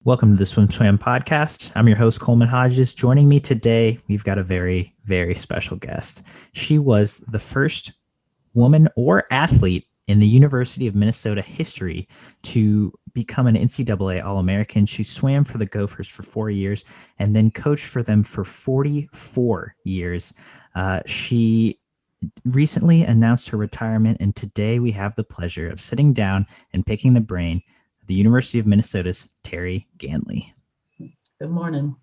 Welcome to the SwimSwam podcast. I'm your host, Coleman Hodges. Joining me today, we've got a very, very special guest. She was the first woman or athlete in the University of Minnesota history to become an NCAA All-American. She swam for the Gophers for 4 years and then coached for them for 44 years. She recently announced her retirement, and today we have the pleasure of sitting down and picking the brain of the University of Minnesota's Terry Ganley. Good morning.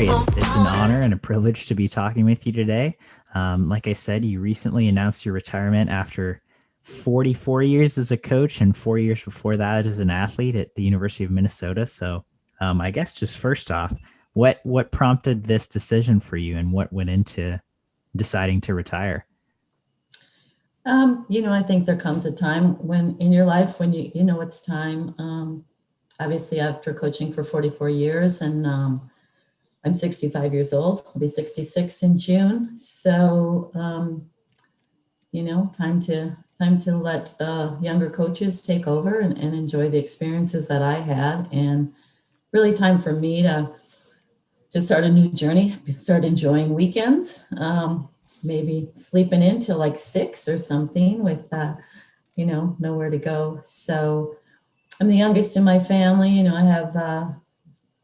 It's an honor and a privilege to be talking with you today. Like I said, you recently announced your retirement after 44 years as a coach and 4 years before that as an athlete at the University of Minnesota. So I guess just first off, what prompted this decision for you and what went into deciding to retire? I think there comes a time when in your life when you know it's time. Obviously, after coaching for 44 years and I'm 65 years old. I'll be 66 in June. So, time to let younger coaches take over and enjoy the experiences that I had, and really time for me to start a new journey, start enjoying weekends, maybe sleeping in till like 6 or something with, nowhere to go. So I'm the youngest in my family. I have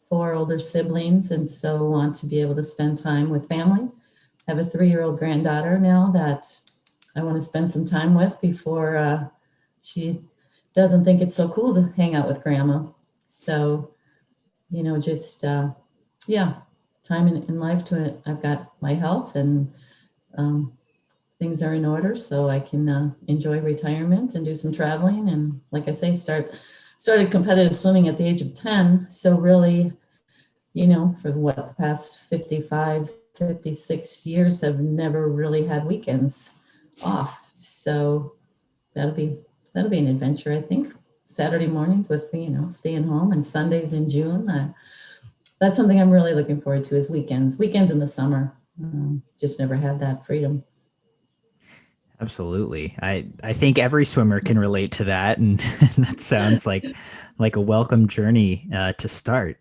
4 older siblings, and so want to be able to spend time with family. I have a 3-year-old granddaughter now that I want to spend some time with before she doesn't think it's so cool to hang out with grandma. So, time in life I've got my health and things are in order, so I can enjoy retirement and do some traveling. And like I say, started competitive swimming at the age of 10. So really, for the past 55, 56 years have never really had weekends off. So that'll be an adventure, I think. Saturday mornings with, staying home, and Sundays in June. That's something I'm really looking forward to, is weekends in the summer. Just never had that freedom. Absolutely. I think every swimmer can relate to that. And that sounds like a welcome journey to start.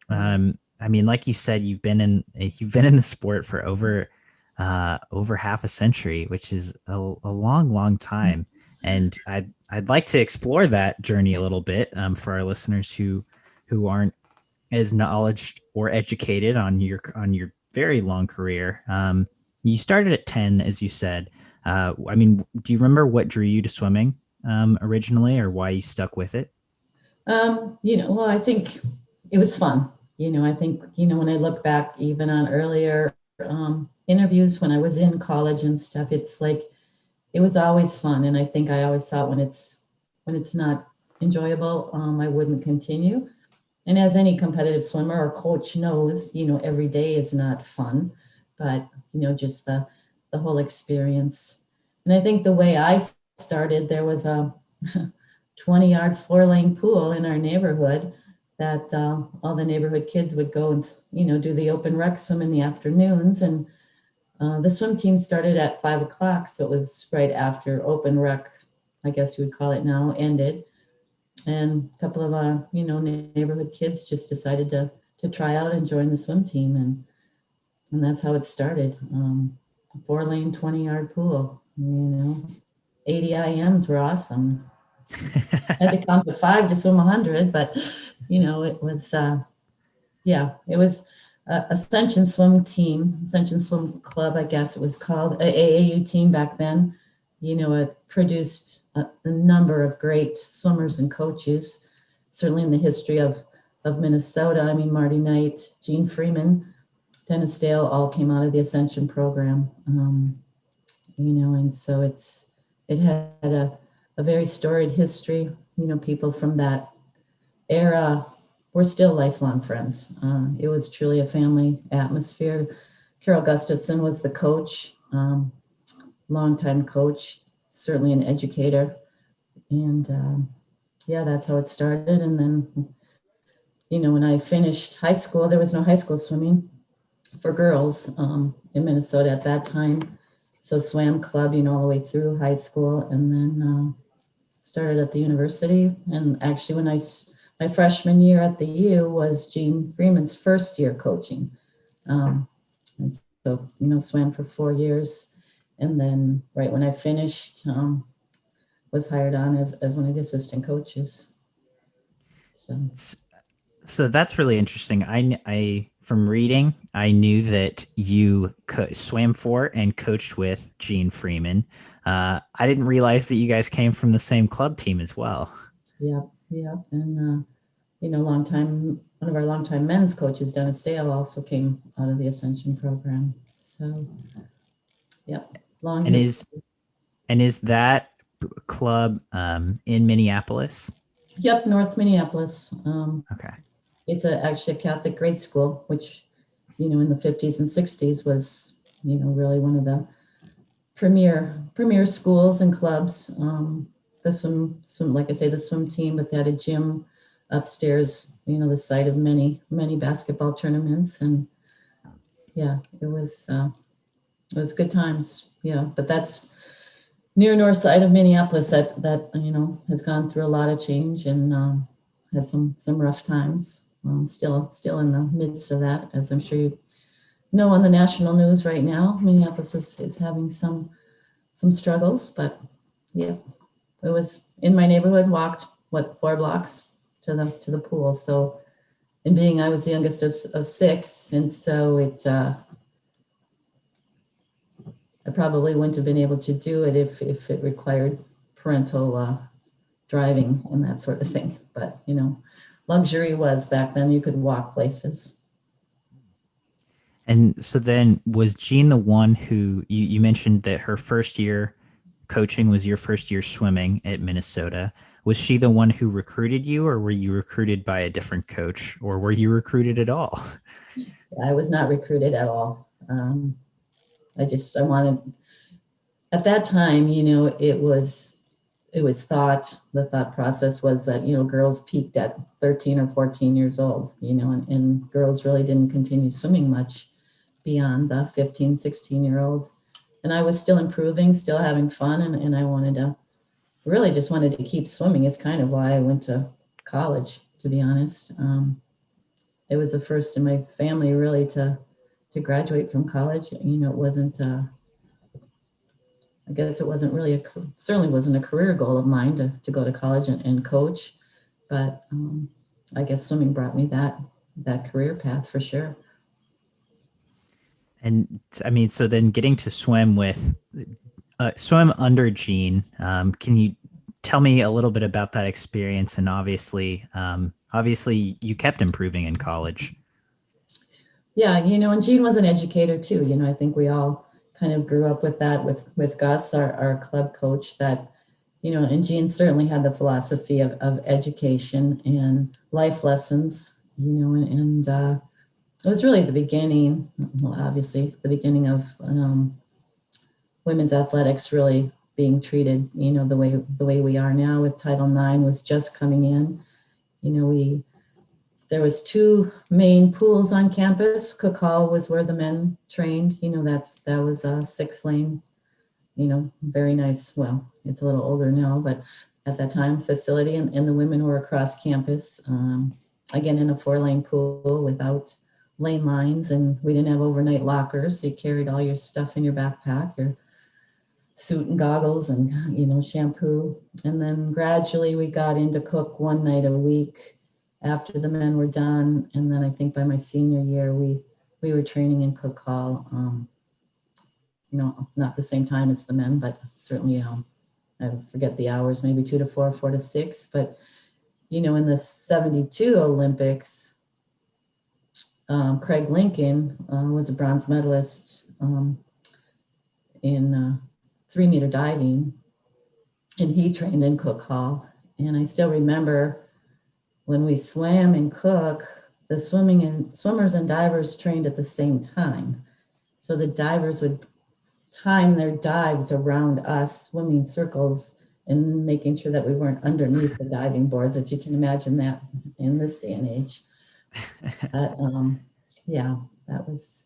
Like you said, you've been in the sport for over half a century, which is a long, long time. And I'd like to explore that journey a little bit for our listeners who aren't as knowledgeable or educated on your very long career. You started at 10, as you said. Do you remember what drew you to swimming originally, or why you stuck with it? I think it was fun. I think, when I look back even on earlier interviews when I was in college and stuff, it's like, it was always fun. And I think I always thought when it's not enjoyable, I wouldn't continue. And as any competitive swimmer or coach knows, every day is not fun, but, just the whole experience. And I think the way I started, there was a 20-yard 4-lane pool in our neighborhood that all the neighborhood kids would go and, do the open rec swim in the afternoons. And the swim team started at 5 o'clock. So it was right after open rec, I guess you would call it now, ended. And a couple of neighborhood kids just decided to try out and join the swim team. And that's how it started. 4-lane, 20-yard pool, 80 IMs were awesome. I had to count to 5 to swim 100, but it was, it was Ascension Swim Team, Ascension Swim Club, I guess it was called, a AAU team back then. It produced a number of great swimmers and coaches, certainly in the history of Minnesota. Marty Knight, Gene Freeman, Dennis Dale all came out of the Ascension program. And so it had a very storied history. People from that era were still lifelong friends. It was truly a family atmosphere. Carol Gustafson was the coach, longtime coach, certainly an educator. And yeah, that's how it started. And then, when I finished high school, there was no high school swimming for girls in Minnesota at that time. So swam club, all the way through high school, and then started at the university. And actually, my freshman year at the U was Gene Freeman's first year coaching. And so, swam for 4 years. And then right when I finished, was hired on as one of the assistant coaches. So, So that's really interesting. I from reading, I knew that you swam for and coached with Gene Freeman. I didn't realize that you guys came from the same club team as well. yeah, yeah. And, one of our longtime men's coaches, Dennis Dale, also came out of the Ascension program. So, yeah, long And history. is that club in Minneapolis? Yep, North Minneapolis. Okay. It's actually a Catholic grade school, which, in the 50s and 60s was, really one of the premier schools and clubs. The swim, like I say, the swim team, but they had a gym upstairs, the site of many basketball tournaments. And yeah, it was good times. Yeah, but that's near north side of Minneapolis that has gone through a lot of change and had some rough times. Still in the midst of that, as I'm sure you know on the national news right now. Minneapolis is having some struggles, but yeah, it was in my neighborhood. Walked 4 blocks to the pool. So, and being I was the youngest of 6, and so I probably wouldn't have been able to do it if it required parental driving and that sort of thing. But luxury was back then, you could walk places. And so then was Jean the one who you mentioned that her first year coaching was your first year swimming at Minnesota? Was she the one who recruited you, or were you recruited by a different coach, or were you recruited at all? I was not recruited at all. I wanted, at that time, the thought process was that, girls peaked at 13 or 14 years old, and girls really didn't continue swimming much beyond the 15, 16-year-old. And I was still improving, still having fun. And I really just wanted to keep swimming. Is kind of why I went to college, to be honest. It was the first in my family really to graduate from college. It wasn't, I guess it wasn't really certainly wasn't a career goal of mine to go to college and coach, but I guess swimming brought me that career path for sure. And I mean, so then getting to swim under Gene, can you tell me a little bit about that experience? And obviously you kept improving in college. Yeah, and Gene was an educator too. I think we all kind of grew up with that with Gus, our club coach, that, and Gene certainly had the philosophy of education and life lessons, and it was really the beginning, well, obviously the beginning of women's athletics really being treated, the way we are now with Title IX was just coming in. There was 2 main pools on campus. Cook Hall was where the men trained. That was a 6-lane, very nice. Well, it's a little older now, but at that time facility, and the women were across campus, again, in a 4-lane pool without lane lines. And we didn't have overnight lockers. So you carried all your stuff in your backpack, your suit and goggles and, shampoo. And then gradually we got into Cook one night a week after the men were done. And then I think by my senior year, we were training in Cook Hall, not the same time as the men, but certainly, I forget the hours, maybe 2 to 4, 4 to 6. But, in the 72 Olympics, Craig Lincoln was a bronze medalist in 3-meter diving, and he trained in Cook Hall. And I still remember when we swam in Cook, the swimmers and divers trained at the same time. So the divers would time their dives around us, swimming circles, and making sure that we weren't underneath the diving boards, if you can imagine that in this day and age. But yeah, that was,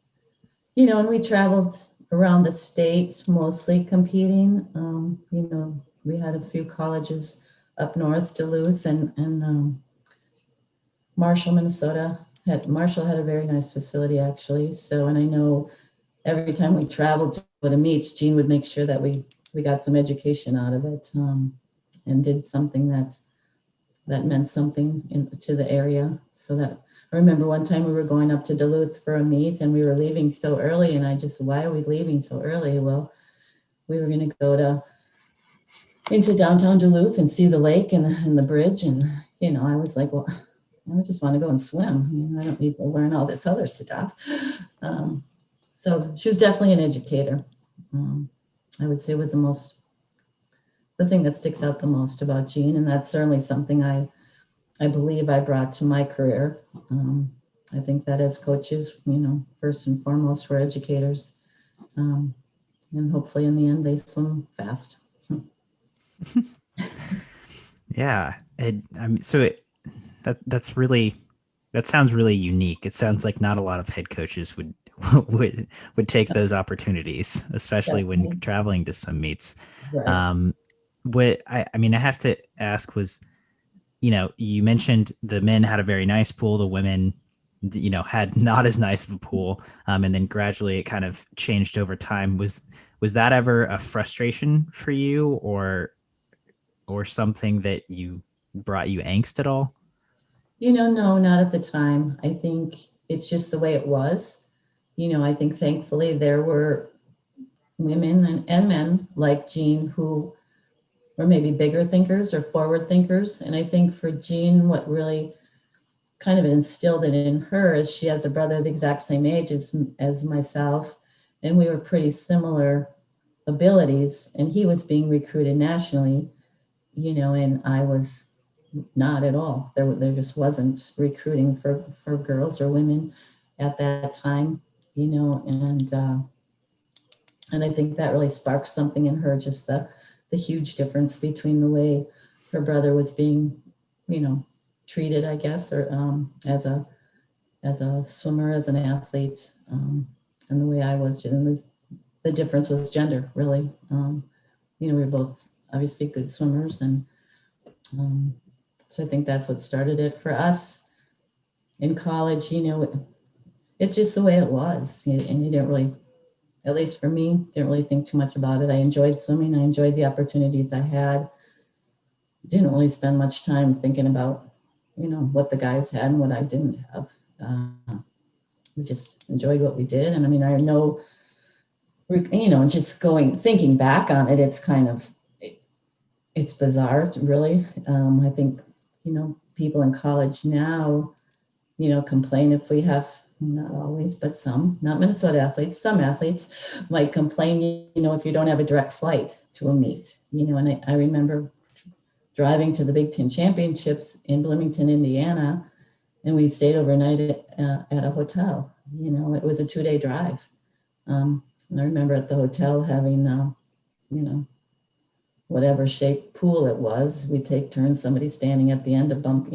and we traveled around the state mostly competing. We had a few colleges up north, Duluth and Marshall, Minnesota. Marshall had a very nice facility actually. So, and I know every time we traveled to the meets, Gene would make sure that we got some education out of it, and did something that meant something to the area. So that I remember one time we were going up to Duluth for a meet and we were leaving so early, and I just said, why are we leaving so early? Well, we were going to go into downtown Duluth and see the lake and the bridge, and I was like, well, I just want to go and swim. I don't need to learn all this other stuff. So she was definitely an educator. I would say was the thing that sticks out the most about Jean, and that's certainly something I believe I brought to my career. I think that as coaches, first and foremost, we're educators, and hopefully in the end they swim fast. Yeah, that sounds really unique. It sounds like not a lot of head coaches would would take those opportunities, especially when Definitely. traveling to swim meets. Right. What I have to ask was, you mentioned the men had a very nice pool, the women, had not as nice of a pool, and then gradually it kind of changed over time. Was that ever a frustration for you, or something that brought you angst at all? No, not at the time. I think it's just the way it was. I think thankfully there were women and men like Jean who were maybe bigger thinkers or forward thinkers. And I think for Jean, what really kind of instilled it in her is she has a brother the exact same age as myself, and we were pretty similar abilities. And he was being recruited nationally, and I was not at all. There just wasn't recruiting for girls or women at that time, and I think that really sparked something in her, just the huge difference between the way her brother was being, treated, I guess, or as a swimmer, as an athlete, and the way I was. And the difference was gender, really. We were both obviously good swimmers, and so I think that's what started it for us in college. It's just the way it was, and you didn't really, at least for me, didn't really think too much about it. I enjoyed swimming. I enjoyed the opportunities I had. Didn't really spend much time thinking about, what the guys had and what I didn't have. We just enjoyed what we did. And I know, just thinking back on it, it's kind of, it's bizarre, really. I think, people in college now, complain if we have, not always, but some, not Minnesota athletes, some athletes might complain, if you don't have a direct flight to a meet, and I remember driving to the Big Ten Championships in Bloomington, Indiana, and we stayed overnight at a hotel. It was a 2-day drive. And I remember at the hotel having, whatever shape pool it was, we'd take turns, somebody standing at the end of bump,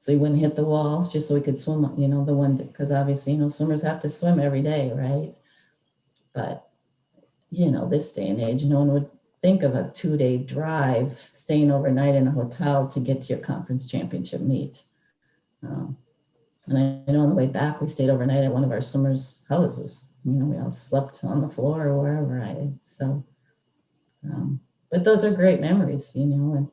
so you wouldn't hit the walls, just so we could swim, the one, because obviously, swimmers have to swim every day, right? But, this day and age, no one would think of a 2-day drive, staying overnight in a hotel to get to your conference championship meet. And I know on the way back, we stayed overnight at one of our swimmers' houses. We all slept on the floor or wherever, right? So, but those are great memories, and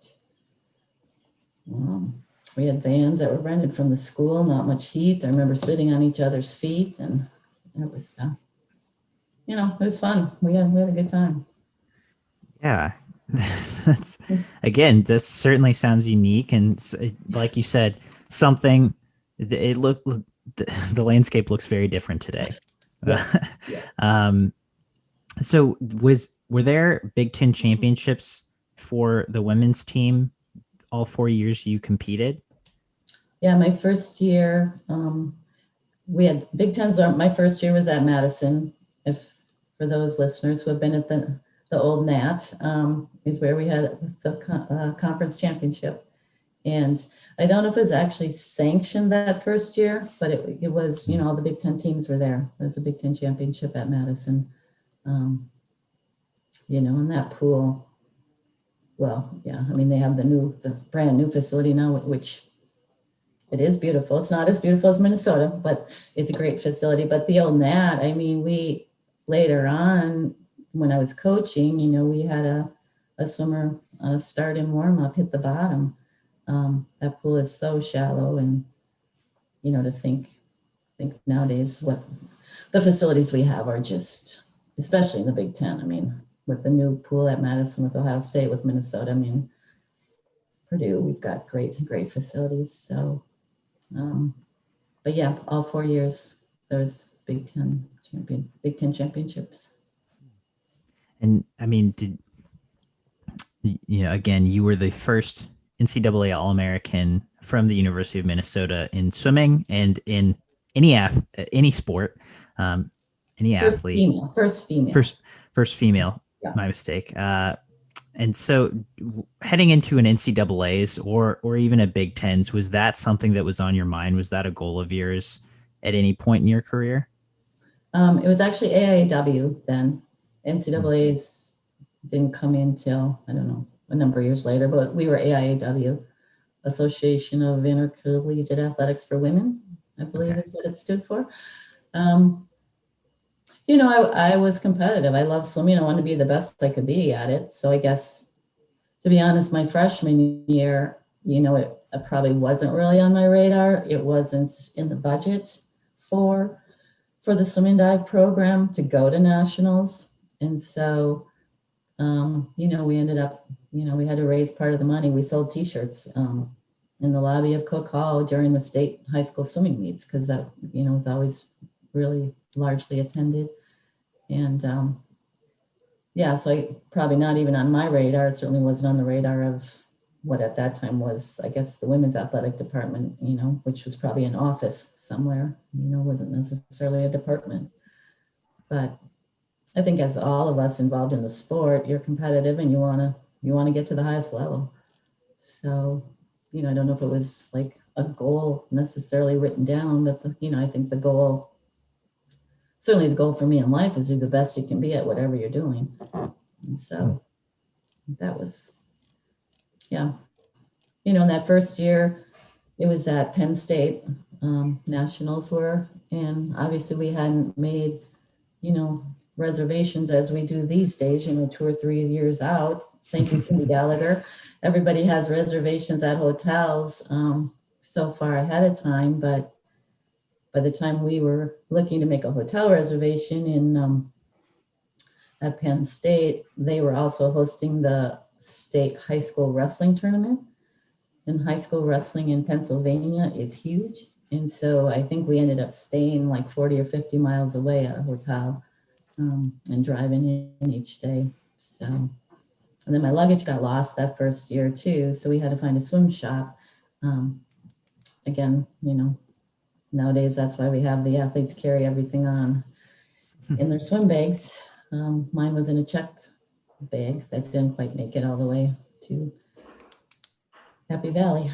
we had vans that were rented from the school, not much heat. I remember sitting on each other's feet, and it was, it was fun. We had a good time. Yeah. That's Again, this certainly sounds unique, and like you said, something it look the landscape looks very different today. Yeah. Yes. So were there Big Ten championships for the women's team all 4 years you competed? Yeah, my first year, we had Big Tens. My first year was at Madison. If for those listeners who have been at the old Nat, is where we had the conference championship. And I don't know if it was actually sanctioned that first year, but it was, all the Big Ten teams were there. There was a Big Ten championship at Madison, in that pool. Well, yeah, I mean, they have the brand new facility now, which it is beautiful. It's not as beautiful as Minnesota, but it's a great facility. But the old Nat, I mean, we later on, when I was coaching, we had a swimmer on a start and warm up hit the bottom. That pool is so shallow, and to think nowadays what the facilities we have are just, especially in the Big Ten. I mean, with the new pool at Madison, with Ohio State, with Minnesota, I mean, Purdue, we've got great facilities. So, but yeah, all 4 years there's Big Ten championships. And I mean, again, you were the first NCAA All-American from the University of Minnesota in swimming and in any sport, any athlete. First female. Yeah. My mistake. And so heading into an NCAAs or even a Big Tens, was that something that was on your mind? Was that a goal of yours at any point in your career? It was actually AIAW then. NCAAs didn't come in till, I don't know, a number of years later, but we were AIAW, Association of Intercollegiate Athletics for Women, I believe is what it stood for. I was competitive. I love swimming. I wanted to be the best I could be at it. So I guess, to be honest, my freshman year, it probably wasn't really on my radar. It wasn't in the budget for the swimming dive program to go to nationals. And so, we ended up, we had to raise part of the money. We sold T-shirts in the lobby of Cook Hall during the state high school swimming meets, because that, was always really largely attended. And so I probably not even on my radar. It certainly wasn't on the radar of what at that time was, I guess, the women's athletic department, which was probably an office somewhere, wasn't necessarily a department. But I think as all of us involved in the sport, you're competitive and you want to get to the highest level. So, I don't know if it was like a goal necessarily written down, but I think certainly the goal for me in life is do the best you can be at whatever you're doing. And so that was, in that first year, it was at Penn State, nationals were, and obviously we hadn't made, reservations as we do these days, 2 or 3 years out. Thank you, Cindy Gallagher. Everybody has reservations at hotels so far ahead of time, but by the time we were looking to make a hotel reservation at Penn State, they were also hosting the state high school wrestling tournament. And high school wrestling in Pennsylvania is huge. And so I think we ended up staying like 40 or 50 miles away at a hotel and driving in each day. So, and then my luggage got lost that first year too. So we had to find a swim shop. Again, nowadays, that's why we have the athletes carry everything on in their swim bags. Mine was in a checked bag that didn't quite make it all the way to Happy Valley,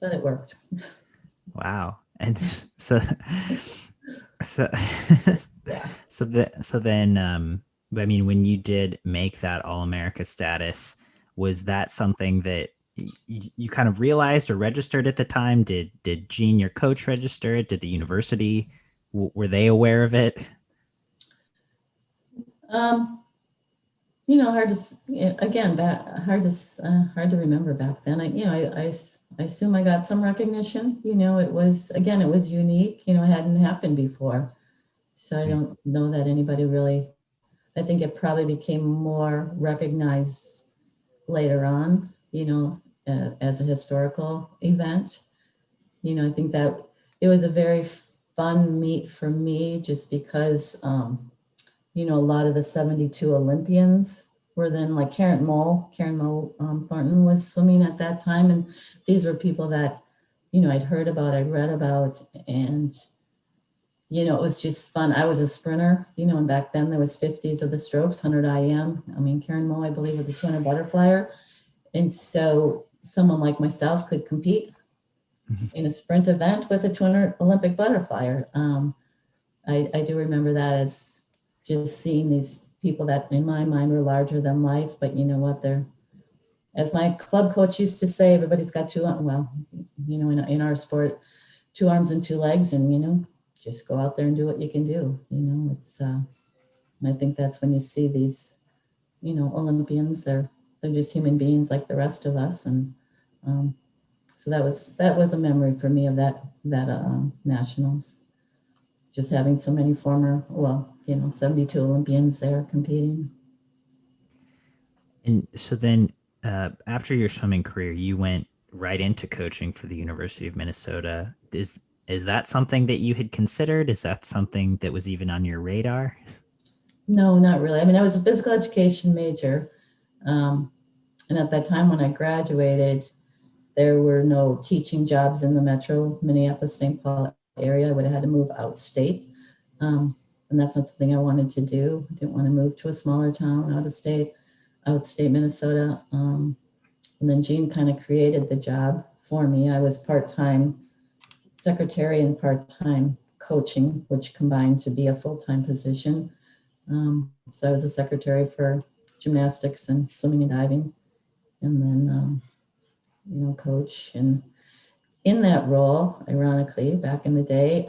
but it worked. Wow. And so yeah. So then, I mean, when you did make that All-America status, was that something that you kind of realized or registered at the time? Did Gene, your coach, register it? Did the university, were they aware of it? Hard to remember back then. I assume I got some recognition. It was unique. It hadn't happened before, so I don't know that anybody really. I think it probably became more recognized later on. As a historical event. I think that it was a very fun meet for me, just because, a lot of the 72 Olympians were then, like Karen Moe Thornton was swimming at that time. And these were people that, I'd heard about, I'd read about, and, it was just fun. I was a sprinter, and back then there was 50s of the strokes, 100 IM. I mean, Karen Moe, I believe, was a 200 butterflyer. And so someone like myself could compete Mhm. in a sprint event with a 200 Olympic butterflyer. I do remember that as just seeing these people that in my mind were larger than life, but you know what, they're, as my club coach used to say, everybody's got two, well, in our sport, two arms and two legs, and, just go out there and do what you can do. It's, I think that's when you see these, Olympians, they're just human beings like the rest of us. And um, so that was a memory for me of that nationals, just having so many former, 72 Olympians there competing. And so then, after your swimming career, you went right into coaching for the University of Minnesota. Is that something that you had considered? Is that something that was even on your radar? No, not really. I mean, I was a physical education major. Um, and at that time when I graduated, there were no teaching jobs in the metro Minneapolis, St. Paul area. I would have had to move out state. And that's not something I wanted to do. I didn't want to move to a smaller town outstate Minnesota. And then Jean kind of created the job for me. I was part-time secretary and part-time coaching, which combined to be a full-time position. So I was a secretary for gymnastics and swimming and diving, and then coach. And in that role, ironically, back in the day,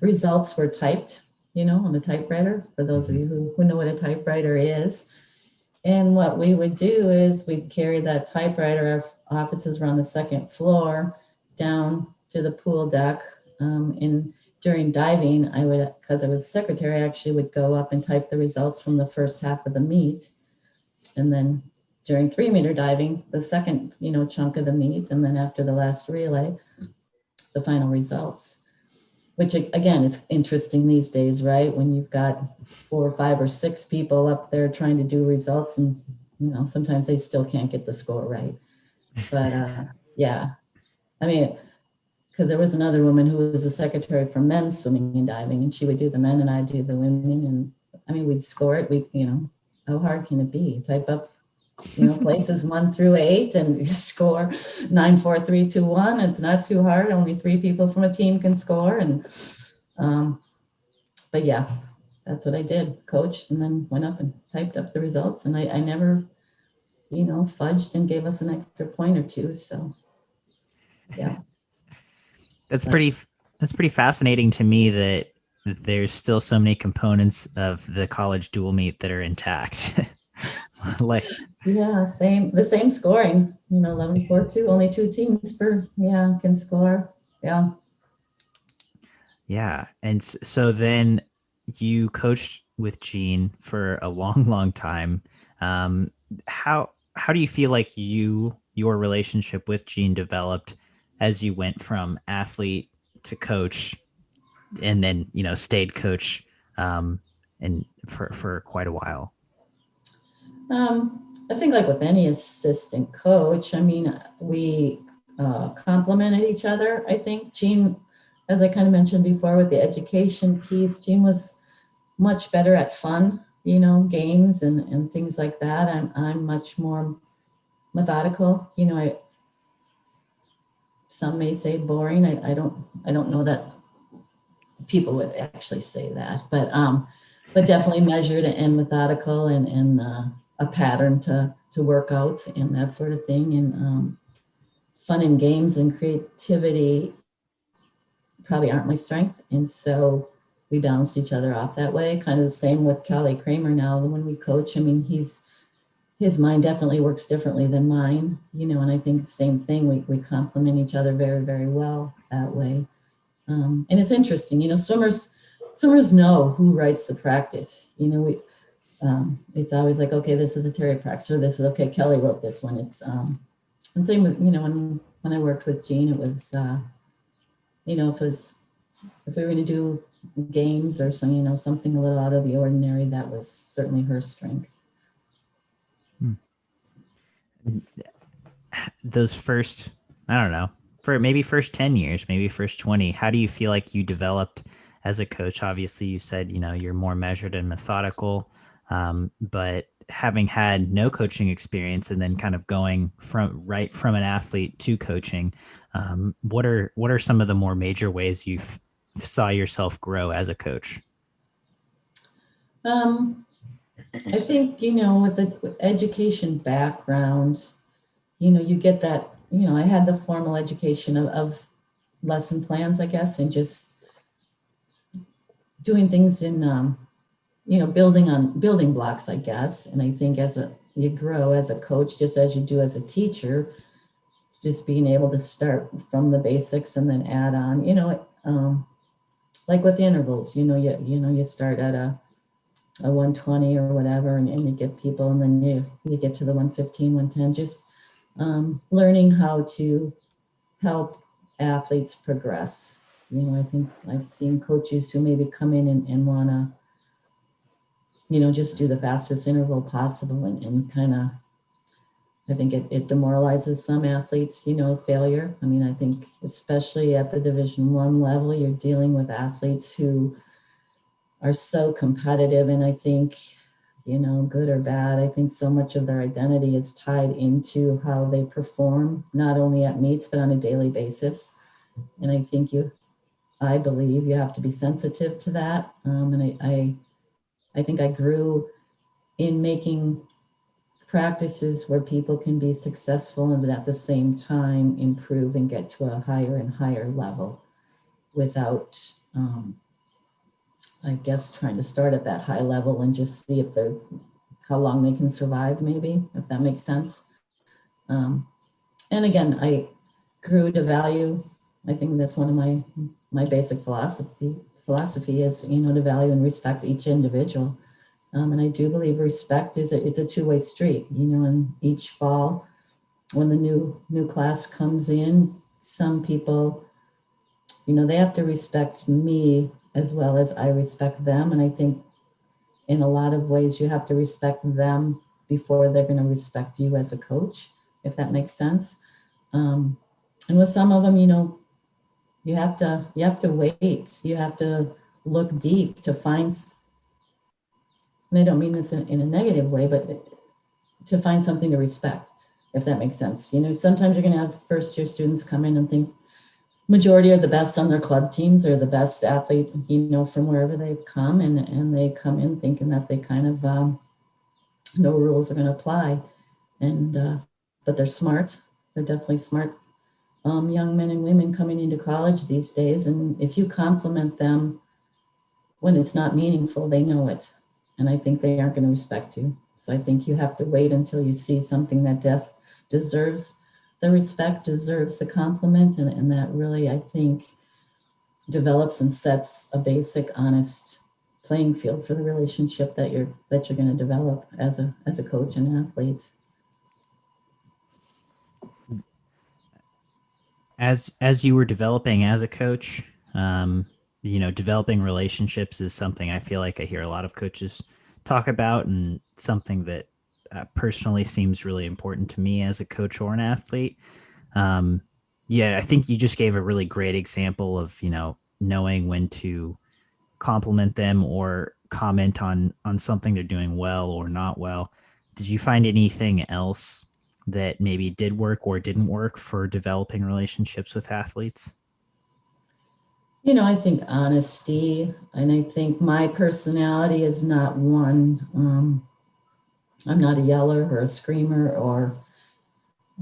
results were typed, on a typewriter. For those of Mhm. you who know what a typewriter is, and what we would do is we'd carry that typewriter. Our offices were on the second floor, down to the pool deck. And during diving, I would, because I was secretary, I actually would go up and type the results from the first half of the meet. And then during 3 meter diving, the second, chunk of the meet. And then after the last relay, the final results, which again is interesting these days, right? When you've got 4 or 5 or 6 people up there trying to do results, and sometimes they still can't get the score right. But yeah, I mean, because there was another woman who was a secretary for men's swimming and diving, and she would do the men and I'd do the women, and I mean, we'd score it. How hard can it be? Type up, places 1 through 8, and you score 9, 4, 3, 2, 1. It's not too hard. Only 3 people from a team can score, and um, but yeah, that's what I did. Coached, and then went up and typed up the results. And I never, fudged and gave us an extra point or two. So yeah, That's but pretty. That's pretty fascinating to me that there's still so many components of the college dual meet that are intact. Like, yeah, the same scoring. 11-4-2. Only 2 teams can score. Yeah. yeah. And so then you coached with Gene for a long, long time. Um, how do you feel like your relationship with Gene developed as you went from athlete to coach, and then stayed coach, um, and for quite a while? I think like with any assistant coach, I mean, we complemented each other. I think Jean, as I kind of mentioned before with the education piece, Jean was much better at fun, games and things like that. I'm much more methodical. Some may say boring. I don't know that people would actually say that, but definitely measured and methodical, and a pattern to workouts and that sort of thing. And fun and games and creativity probably aren't my strength, and so we balanced each other off that way. Kind of the same with Kelly Kramer now when we coach. I mean, his mind definitely works differently than mine, and I think the same thing. We complement each other very, very well that way. And it's interesting, swimmers know who writes the practice. It's always like, okay, this is a Terry practice, or this is okay, Kelly wrote this one. It's and same with, when I worked with Jean, it was if we were going to do games or something a little out of the ordinary, that was certainly her strength. Those first, I don't know, for maybe first 10 years, maybe first 20, how do you feel like you developed as a coach? Obviously, you said, you're more measured and methodical, but having had no coaching experience and then kind of going from an athlete to coaching, what are some of the more major ways you saw yourself grow as a coach? Um, I think, with the education background, you get that, I had the formal education of lesson plans, I guess, and just doing things in, building on building blocks, I guess. And I think you grow as a coach, just as you do as a teacher, just being able to start from the basics and then add on, like with the intervals, you start at a 120 or whatever, and you get people, and then you get to the 115, 110, just learning how to help athletes progress. I think I've seen coaches who maybe come in and want to, just do the fastest interval possible, and kind of, I think it demoralizes some athletes, failure. I mean, I think especially at the Division I level, you're dealing with athletes who are so competitive. And I think, good or bad, I think so much of their identity is tied into how they perform, not only at meets, but on a daily basis. And I believe you have to be sensitive to that. And I think I grew in making practices where people can be successful and at the same time improve and get to a higher and higher level without, I guess, trying to start at that high level and just see how long they can survive, maybe, if that makes sense. Um, and again, I grew to value. I think that's one of my basic philosophy is, to value and respect each individual. And I do believe respect it's a two-way street. And each fall, when the new class comes in, some people, they have to respect me as well as I respect them. And I think in a lot of ways, you have to respect them before they're going to respect you as a coach, if that makes sense. And with some of them, you have to wait. You have to look deep to find, and I don't mean this in a negative way, but to find something to respect, if that makes sense. Sometimes you're going to have first year students come in and think majority are the best on their club teams or the best athlete, from wherever they've come, and they come in thinking that they kind of, no rules are going to apply. And, but they're smart. They're definitely smart young men and women coming into college these days. And if you compliment them when it's not meaningful, they know it. And I think they aren't going to respect you. So I think you have to wait until you see something that deserves the respect, deserves the compliment. And that really, I think, develops and sets a basic, honest playing field for the relationship that you're going to develop as a coach and athlete. As you were developing as a coach, developing relationships is something I feel like I hear a lot of coaches talk about, and something that personally seems really important to me as a coach or an athlete. Um, yeah, I think you just gave a really great example of, knowing when to compliment them or comment on something they're doing well or not well. Did you find anything else that maybe did work or didn't work for developing relationships with athletes? I think honesty, and I think my personality is not one. I'm not a yeller or a screamer, or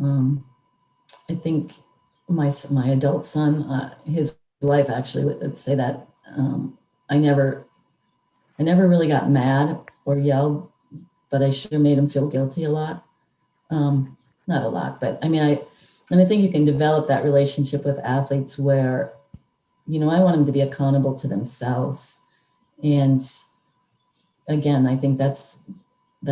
um, I think my adult son, his wife actually would say that I never really got mad or yelled, but I sure made him feel guilty a lot. Not a lot, but I mean, and I think you can develop that relationship with athletes where, I want them to be accountable to themselves. And again, I think that's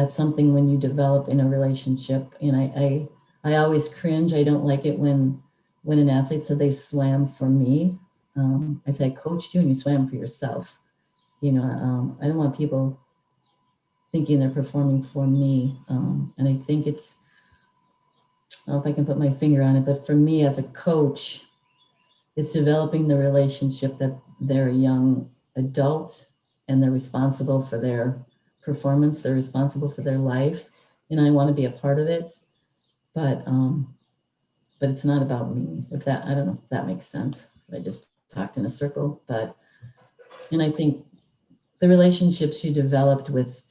something when you develop in a relationship. And I always cringe. I don't like it when an athlete said they swam for me. I say, I coached you and you swam for yourself. I don't want people thinking they're performing for me. And I think I don't know if I can put my finger on it, but for me as a coach, it's developing the relationship that they're a young adult and they're responsible for their performance, they're responsible for their life, and I want to be a part of it. But but it's not about me. If that, I don't know if that makes sense. I just talked in a circle, but and I think the relationships you developed with,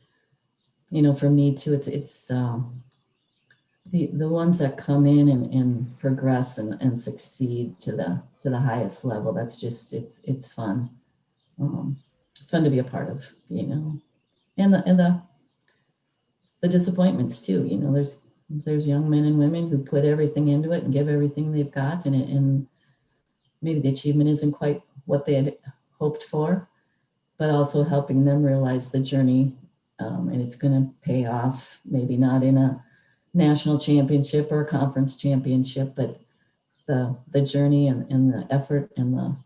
for me too, it's the ones that come in and progress and succeed to the highest level. That's just it's fun. Um, it's fun to be a part of, and the disappointments too. There's young men and women who put everything into it and give everything they've got, and maybe the achievement isn't quite what they had hoped for, but also helping them realize the journey, and it's going to pay off. Maybe not in a national championship or a conference championship, but the journey and the effort and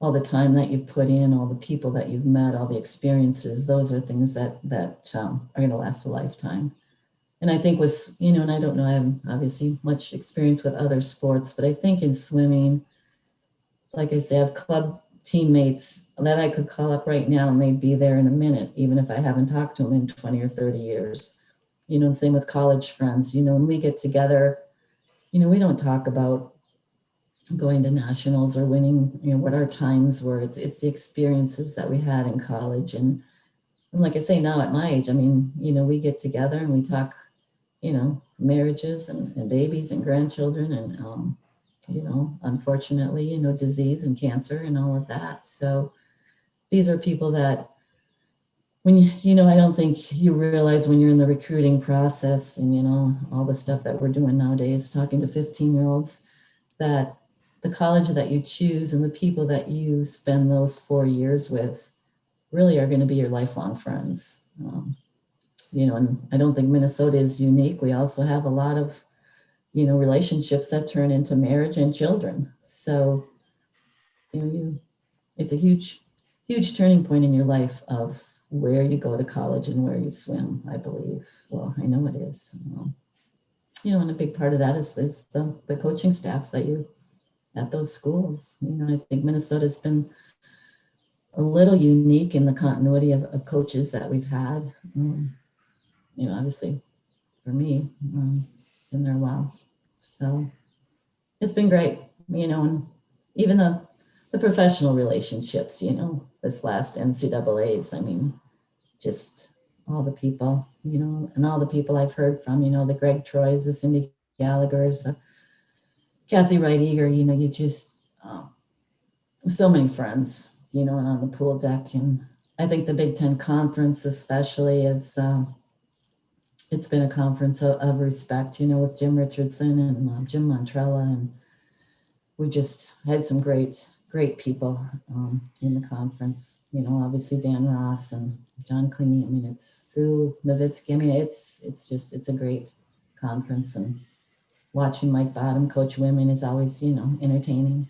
all the time that you've put in, all the people that you've met, all the experiences, those are things that are going to last a lifetime. And I think and I don't know, I haven't obviously much experience with other sports, but I think in swimming, like I say, I have club teammates that I could call up right now and they'd be there in a minute, even if I haven't talked to them in 20 or 30 years. And same with college friends. When we get together, we don't talk about going to nationals or winning, what our times were. It's the experiences that we had in college. And like I say, now at my age, I mean, we get together and we talk, marriages and babies and grandchildren and, unfortunately, disease and cancer and all of that. So these are people that when I don't think you realize when you're in the recruiting process and, all the stuff that we're doing nowadays, talking to 15-year-olds, that the college that you choose and the people that you spend those 4 years with really are going to be your lifelong friends. And I don't think Minnesota is unique. We also have a lot of, relationships that turn into marriage and children. So, it's a huge, huge turning point in your life of where you go to college and where you swim, I believe. Well, I know it is. And a big part of that is the coaching staffs that you at those schools. I think Minnesota's been a little unique in the continuity of coaches that we've had. Obviously for me, been there a while. So it's been great, and even the professional relationships, this last NCAAs, I mean, just all the people, and all the people I've heard from, the Greg Troys, the Cindy Gallagher's, the Kathy Wright Eager, you just, so many friends, and on the pool deck. And I think the Big Ten Conference especially is, it's been a conference of respect, with Jim Richardson and Jim Montrella. And we just had some great people in the conference, obviously Dan Ross and John Cleany. I mean, it's Sue Nowitzki. I mean, it's a great conference, and watching Mike Bottom coach women is always, entertaining.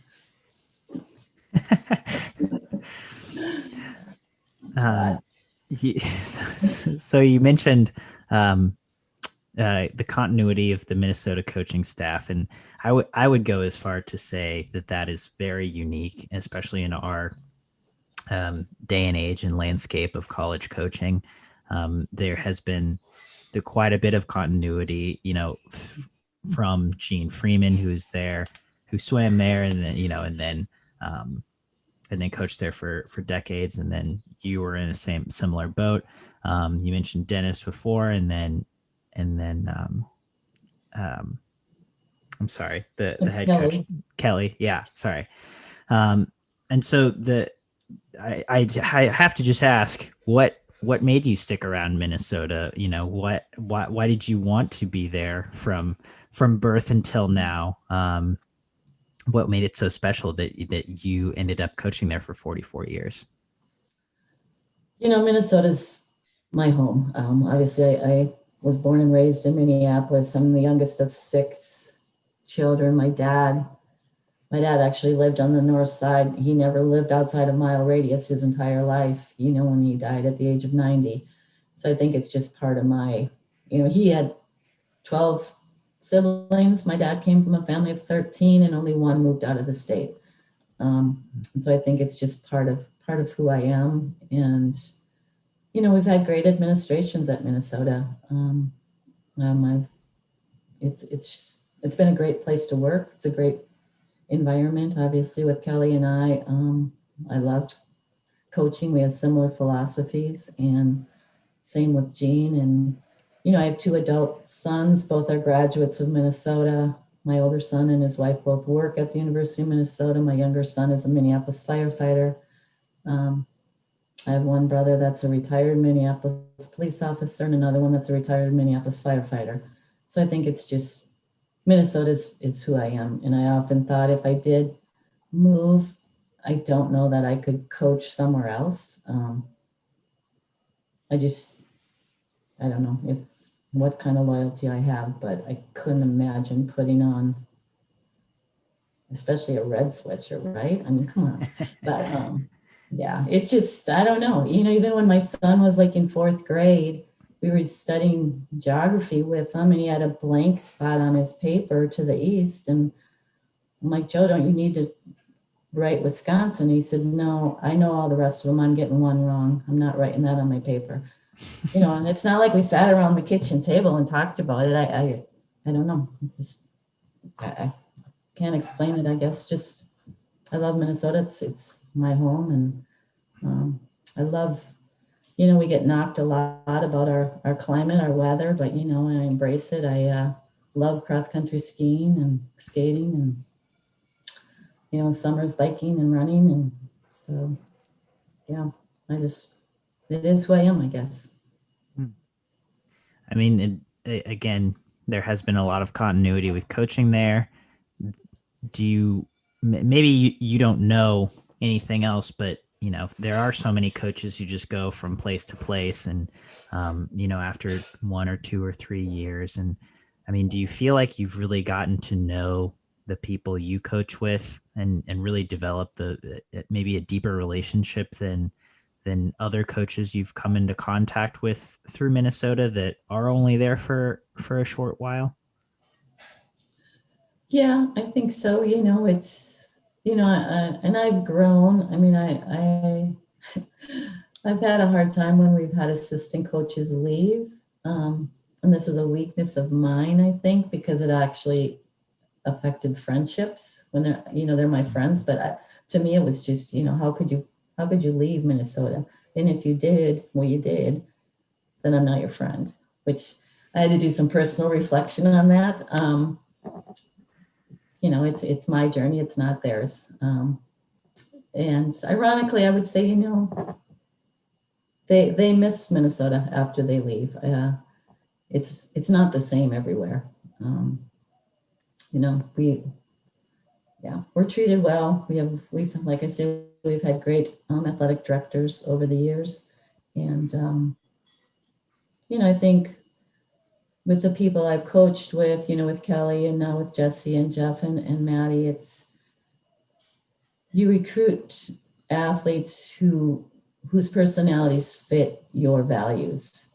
So you mentioned the continuity of the Minnesota coaching staff, and I would go as far to say that is very unique, especially in our day and age and landscape of college coaching. There has been quite a bit of continuity, from Gene Freeman, who swam there, and then and then coached there for decades, and then you were in a similar boat. You mentioned Dennis before, and then I'm sorry, the head Kelly. coach Kelly. Yeah, sorry. And so I have to just ask, what made you stick around Minnesota? Why did you want to be there from birth until now? What made it so special that you ended up coaching there for 44 years? Minnesota's my home. Obviously, I was born and raised in Minneapolis. I'm the youngest of 6 children. My dad actually lived on the north side. He never lived outside a mile radius his entire life, when he died at the age of 90. So I think it's just part of my, he had 12 siblings. My dad came from a family of 13 and only one moved out of the state. And so I think it's just part of who I am. And, we've had great administrations at Minnesota. I've, it's been a great place to work. It's a great environment, obviously, with Kelly and I. I loved coaching. We had similar philosophies, and same with Jean. And, I have two adult sons, both are graduates of Minnesota. My older son and his wife both work at the University of Minnesota. My younger son is a Minneapolis firefighter. Um, I have one brother that's a retired Minneapolis police officer and another one that's a retired Minneapolis firefighter. So I think it's just Minnesota is who I am. And I often thought if I did move, I don't know that I could coach somewhere else. I just, I don't know if what kind of loyalty I have, but I couldn't imagine putting on, especially a red sweatshirt, right? I mean, come on. But yeah, it's just, I don't know. Even when my son was like in fourth grade, we were studying geography with him and he had a blank spot on his paper to the east. And I'm like, Joe, don't you need to write Wisconsin? He said, no, I know all the rest of them. I'm getting one wrong. I'm not writing that on my paper. And it's not like we sat around the kitchen table and talked about it. I don't know. It's just, I can't explain it, I guess. Just, I love Minnesota. It's my home. And I love, we get knocked a lot about our climate, our weather, but, I embrace it. I love cross-country skiing and skating and, summers biking and running. And so, yeah, it is who I am, I guess. I mean, again, there has been a lot of continuity with coaching there. Do you, maybe you don't know anything else, but there are so many coaches who just go from place to place and, after 1 or 2 or 3 years. And I mean, do you feel like you've really gotten to know the people you coach with and really develop maybe a deeper relationship than other coaches you've come into contact with through Minnesota that are only there for a short while? Yeah, I think so. It's, and I've grown. I mean, I've had a hard time when we've had assistant coaches leave. And this is a weakness of mine, I think, because it actually affected friendships when they're my friends. But to me, it was just, how could you leave Minnesota? And if you did, well, you did, then I'm not your friend, which I had to do some personal reflection on that. It's my journey. It's not theirs. And ironically, I would say, they miss Minnesota after they leave. It's not the same everywhere. We're treated well. We've like I said, we've had great athletic directors over the years, and I think with the people I've coached with, with Kelly and now with Jesse and Jeff and Maddie, it's you recruit athletes whose personalities fit your values.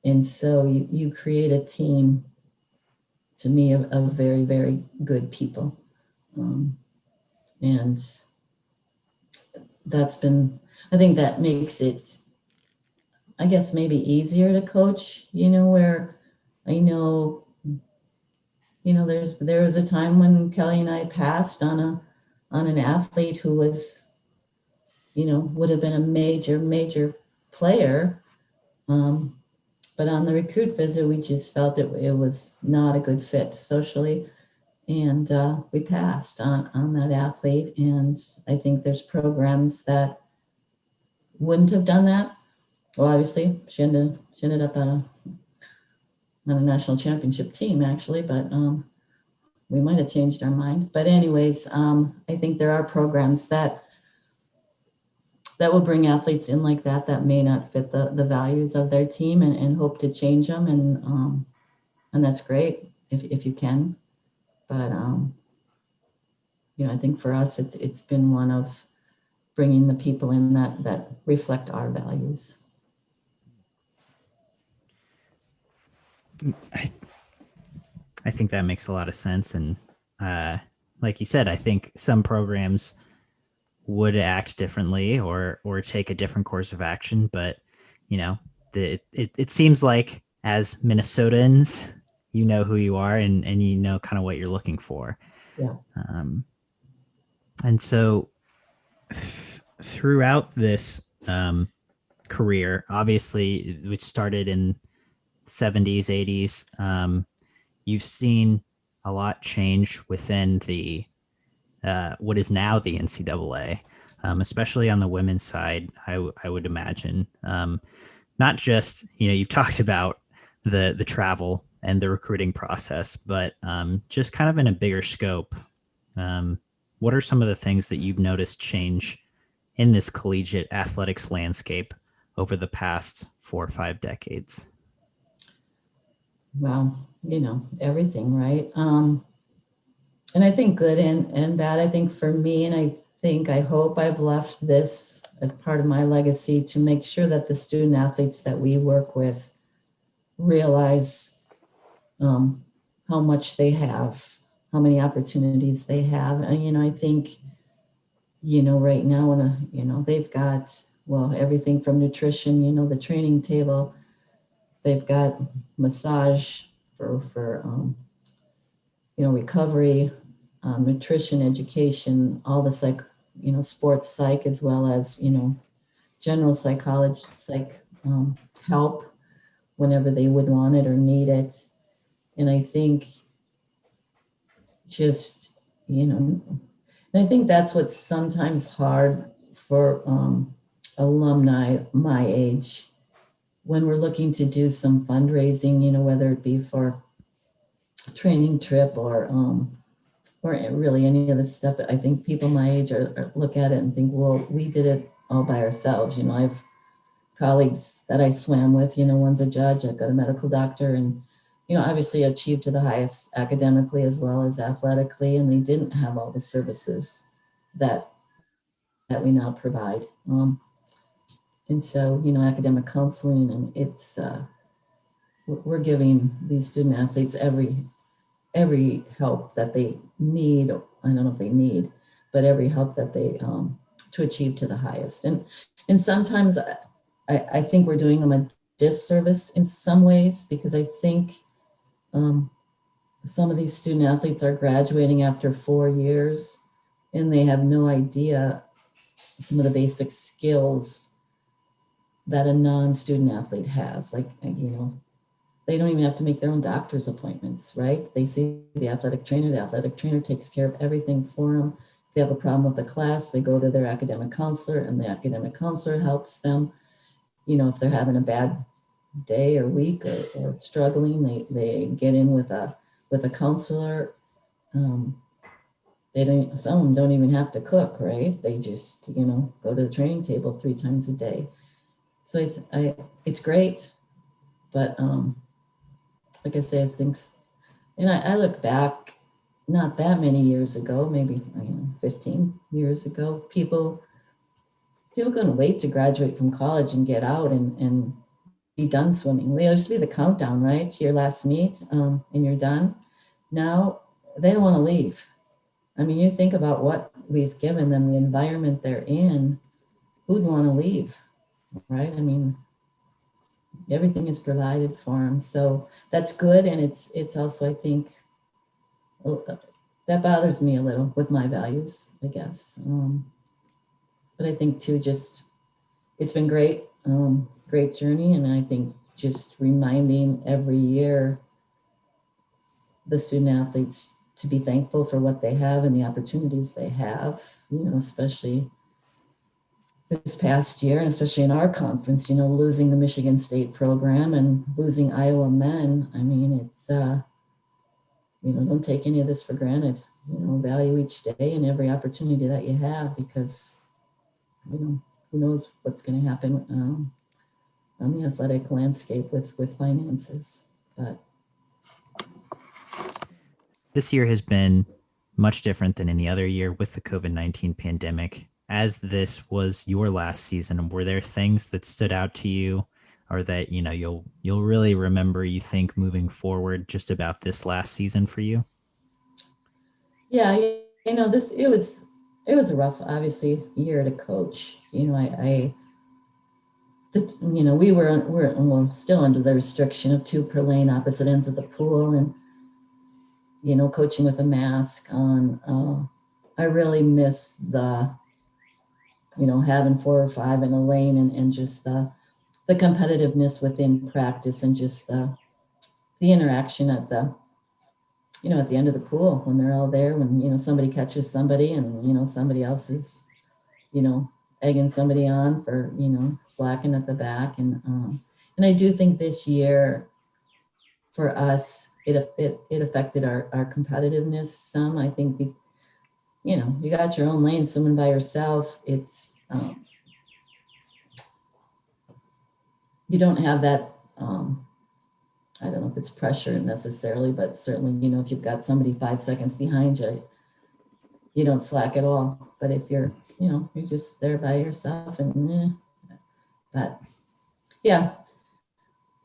And so you create a team, to me, of very, very good people. And I think that makes it, I guess, maybe easier to coach, where I know, there was a time when Kelly and I passed on an athlete who was, would have been a major, major player. But on the recruit visit, we just felt it was not a good fit socially. And we passed on that athlete. And I think there's programs that wouldn't have done that. Well, obviously, she ended up on a national championship team, actually, but we might have changed our mind. But anyways, I think there are programs that will bring athletes in like that may not fit the values of their team and hope to change them. And that's great if you can. But, I think for us, it's been one of bringing the people in that reflect our values. I think that makes a lot of sense. And uh, like you said, I think some programs would act differently or take a different course of action. But you know, it seems like as Minnesotans, you know who you are and you know kind of what you're looking for. Yeah. Um, and so throughout this career, obviously, which started in 70s, 80s, you've seen a lot change within the what is now the NCAA, especially on the women's side. I would imagine not just you've talked about the travel and the recruiting process, but just kind of in a bigger scope. Um, what are some of the things that you've noticed change in this collegiate athletics landscape over the past 4 or 5 decades? Well, everything, right? And I think good and bad. I think for me, and I hope I've left this as part of my legacy to make sure that the student athletes that we work with realize how much they have, how many opportunities they have. And, I think, right now, they've got, well, everything from nutrition, the training table, they've got massage for recovery, nutrition, education, all the sports psych, as well as, general psychology, help whenever they would want it or need it. And I think just, and I think that's what's sometimes hard for alumni my age when we're looking to do some fundraising, whether it be for a training trip or really any of this stuff. I think people my age look at it and think, well, we did it all by ourselves. I've colleagues that I swam with, one's a judge, I've got a medical doctor, and, obviously achieved to the highest academically as well as athletically, and they didn't have all the services that we now provide. And so, academic counseling, and it's, we're giving these student athletes every help that they need. I don't know if they need, but every help that they to achieve to the highest. And sometimes I think we're doing them a disservice in some ways, because I think some of these student athletes are graduating after 4 years and they have no idea some of the basic skills that a non-student athlete has. Like, they don't even have to make their own doctor's appointments, right? They see the athletic trainer takes care of everything for them. If they have a problem with the class, they go to their academic counselor, and the academic counselor helps them. If they're having a bad day or week or struggling, they get in with a counselor. Some of them don't even have to cook, right? They just, go to the training table 3 times a day. So it's great, but like I say, I think, and I look back, not that many years ago, maybe 15 years ago, people couldn't wait to graduate from college and get out and be done swimming. There used to be the countdown, right, to your last meet, and you're done. Now they don't want to leave. I mean, you think about what we've given them, the environment they're in. Who'd want to leave, right? I mean, everything is provided for them, so that's good. And it's also, I think, that bothers me a little with my values, I guess. But I think too, just it's been great, great journey, and I think just reminding every year the student athletes to be thankful for what they have and the opportunities they have, especially this past year, and especially in our conference, losing the Michigan State program and losing Iowa men. I mean, it's, don't take any of this for granted. Value each day and every opportunity that you have, because, who knows what's going to happen on the athletic landscape with finances. But This year has been much different than any other year with the COVID-19 pandemic. As this was your last season, were there things that stood out to you or that, you'll really remember, you think, moving forward just about this last season for you? Yeah, this it was a rough, obviously, year to coach. We're still under the restriction of 2 per lane, opposite ends of the pool, and coaching with a mask on. I really miss having 4 or 5 in a lane, and just the competitiveness within practice, and just the interaction at the end of the pool when they're all there, when somebody catches somebody, and somebody else is egging somebody on for slacking at the back. And I do think this year for us, it affected our competitiveness some. I think you got your own lane, swimming by yourself. It's you don't have that. I don't know if it's pressure necessarily, but certainly, if you've got somebody 5 seconds behind you, you don't slack at all. But if you're just there by yourself, but yeah,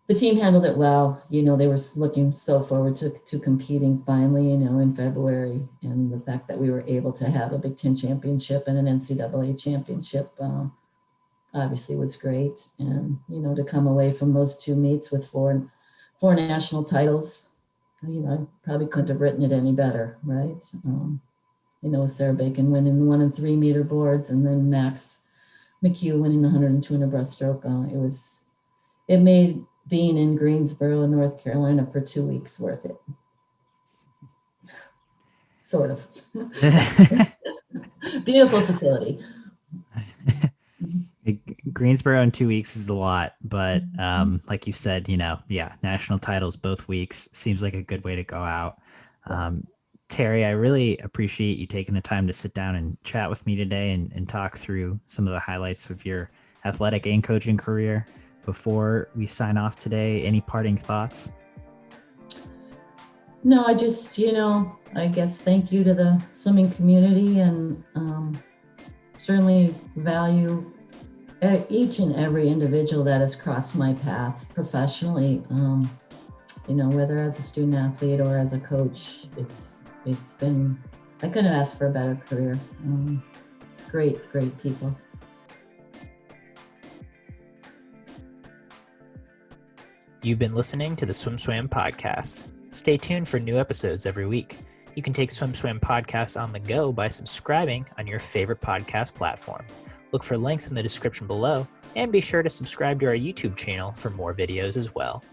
the team handled it well. They were looking so forward to competing finally, in February, and the fact that we were able to have a Big Ten championship and an NCAA championship obviously was great. And, to come away from those 2 meets with four national titles, I probably couldn't have written it any better, right? With Sarah Bacon winning the 1 and 3 meter boards, and then Max McHugh winning the 100 and 200 breaststroke. It made being in Greensboro, North Carolina for 2 weeks worth it. Sort of. Beautiful facility. Greensboro in 2 weeks is a lot, but like you said, national titles both weeks seems like a good way to go out. Terry, I really appreciate you taking the time to sit down and chat with me today and talk through some of the highlights of your athletic and coaching career. Before we sign off today, any parting thoughts? No, I just, I guess thank you to the swimming community, and certainly value each and every individual that has crossed my path professionally, whether as a student athlete or as a coach. It's been, I couldn't have asked for a better career. Great people. You've been listening to the SwimSwam podcast. Stay tuned for new episodes every week. You can take SwimSwam podcast on the go by subscribing on your favorite podcast platform. Look for links in the description below, and be sure to subscribe to our YouTube channel for more videos as well.